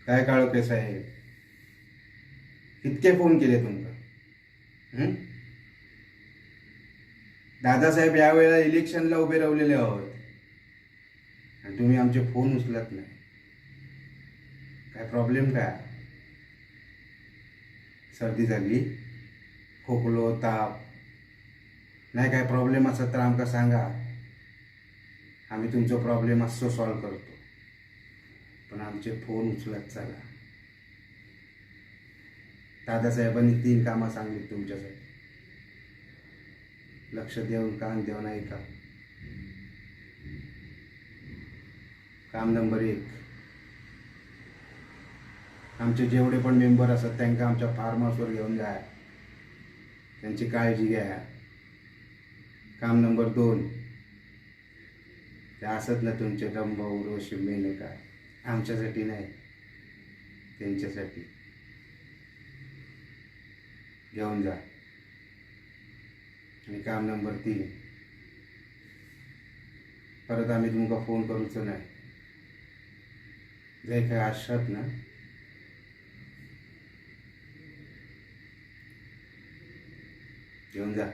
काय काळोखे साहेब, कितके फोन केले तुमका? दादासाहेब यावेळेला इलेक्शनला उभे राहिलेले आहोत आणि तुम्ही आमचे फोन उचलत नाही. काय प्रॉब्लेम काय? सर्दी झाली, खोकलो, ताप नाही काय प्रॉब्लेम असत तर आमका सांगा, आम्ही तुमचा प्रॉब्लेम असो सॉल्व करतो. पण आमचे फोन उचलत चला. दादासाहेबांनी 3 कामं सांगितली तुमच्यासाठी. लक्ष देऊन कान देऊन ऐका. काम नंबर 1, आमचे जेवढे पण मेंबर असतात त्यांना आमच्या फार्म हाऊसवर घेऊन जा, त्यांची काळजी घ्या. काम नंबर 2, ते असत ना तुमचे डंब उर्वशी मेनका, आमच्यासाठी नाही त्यांच्यासाठी घेऊन जा. आणि काम नंबर 3, परत आम्ही तुमका फोन करूच नाही. जे काय आशात ना घेऊन जा.